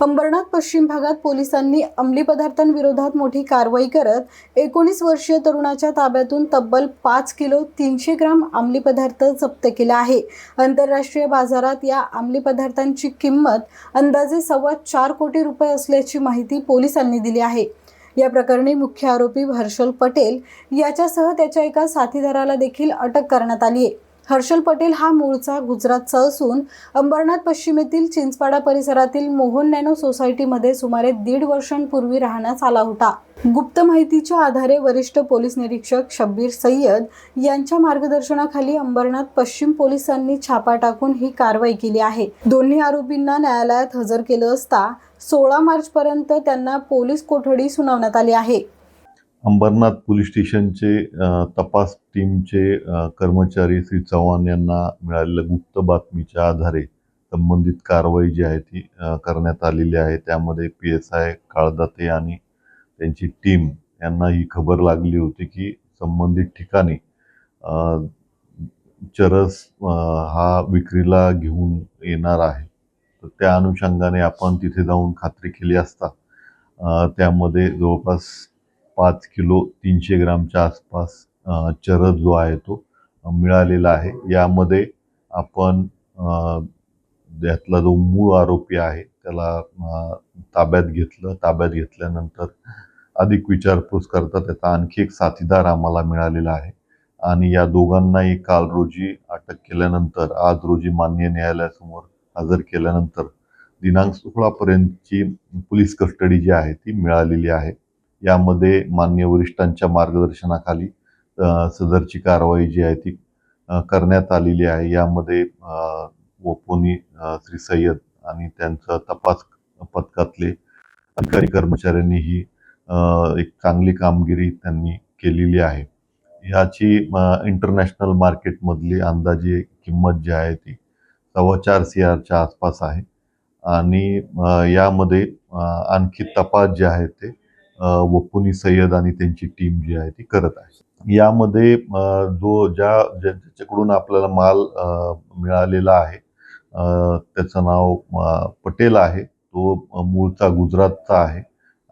अंबरनाथ पश्चिम भागात पोलिसांनी अंमली पदार्थांविरोधात मोठी कारवाई करत 19 वर्षीय तरुणाच्या ताब्यातून तब्बल 5 किलो 300 ग्राम अंमली पदार्थ जप्त केला आहे। आंतरराष्ट्रीय बाजारात या अंमली पदार्थांची किंमत अंदाजे 4.25 कोटी रुपये असल्याची माहिती पोलिसांनी दिली आहे। या प्रकरणी मुख्य आरोपी हर्षल पटेल याच्यासह त्याच्या एका साथीदाराला देखील अटक करण्यात आली आहे। हर्षल पटेल हा मूळचा गुजरातचा असून अंबरनाथ पश्चिम येथील चिंचपाडा परिसरातील मोहन नॅनो सोसायटीमध्ये सुमारे 1.5 वर्षांपूर्वी राहण्यास आला होता। गुप्त माहितीच्या आधारे वरिष्ठ पोलीस निरीक्षक शब्बीर सय्यद यांच्या मार्गदर्शनाखाली अंबरनाथ पश्चिम पोलिसांनी छापा टाकून ही कारवाई केली आहे। दोन्ही आरोपींना न्यायालयात हजर केलं असता 16 मार्चपर्यंत त्यांना पोलीस कोठडी सुनावण्यात आली आहे। अंबरनाथ पोलीस स्टेशनचे तपास टीमचे कर्मचारी श्री चव्हाण यांना मिळालेल्या गुप्त बातमीच्या आधारे संबंधित कारवाई जी आहे ती करण्यात आलेली आहे। त्यामध्ये PSI काळदाते आणि त्यांची टीम यांना ही खबर लागली होती की संबंधित ठिकाणी चरस हा विक्रीला घेऊन येणार आहे। तर त्या अनुषंगाने आपण तिथे जाऊन खात्री केली असता त्यामध्ये जवळपास 5 किलो 300 ग्रामच्या आसपास चरस जो आहे तो मिळालेला आहे। यामध्ये आपण यातला जो मूळ आरोपी आहे त्याला ताब्यात घेतलं। ताब्यात घेतल्यानंतर अधिक विचारपूस करता त्याचा आणखी एक साथीदार आम्हाला मिळालेला आहे आणि या दोघांनाही काल रोजी अटक केल्यानंतर आज रोजी माननीय न्यायालयासमोर हजर केल्यानंतर दिनांक 16 पर्यंतची पोलीस कस्टडी जी आहे ती मिळालेली आहे। यामध्ये माननीय वरिष्ठांच्या मार्गदर्शनाखाली सदरची कारवाई जी आहे ती करण्यात आलेली आहे। यामध्ये वपोनी श्री सय्यद आणि त्यांचा तपास पथकातले अधिकारी कर्मचाऱ्यांनी ही एक चांगली कामगिरी त्यांनी केलेली आहे। ह्याची इंटरनॅशनल मार्केटमधली अंदाजे किंमत जी आहे ती 4.25 CRच्या आसपास आहे आणि यामध्ये आणखी तपास जे आहे ते वपोनी सय्यद आणि त्यांची टीम जी आहे ती करत आहे। यामध्ये ज्याच्याकडून आपल्याला माल मिळालेला आहे त्याचं नाव पटेल आहे। तो मूळचा गुजरातचा आहे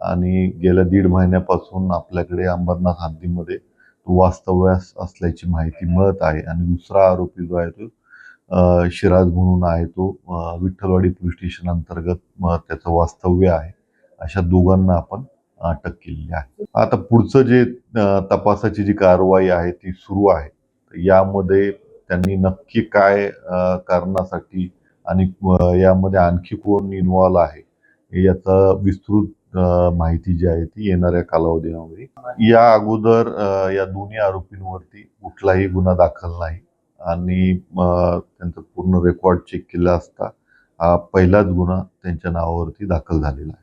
आणि गेल्या 1.5 महिन्यापासून आपल्याकडे अंबरनाथ हद्दीमध्ये तो वास्तव्यास असल्याची माहिती मिळत आहे। आणि दुसरा आरोपी जो आहे तो शिराज म्हणून आहे, तो विठ्ठलवाडी पोलीस स्टेशन अंतर्गत त्याचं वास्तव्य आहे। अशा दोघांना आपण अटक केलेली आहे। आता पुढचं जे तपासाची जी कारवाई आहे ती सुरू आहे। यामध्ये त्यांनी नक्की काय कारणासाठी आणि यामध्ये आणखी कोण इन्व्हॉल्व आहे याचा विस्तृत माहिती जी आहे ती येणाऱ्या कालावधीमध्ये। या अगोदर या दोन्ही आरोपींवरती कुठलाही गुन्हा दाखल नाही आणि त्यांचं पूर्ण रेकॉर्ड चेक केला असता हा पहिलाच गुन्हा त्यांच्या नावावरती दाखल झालेला आहे।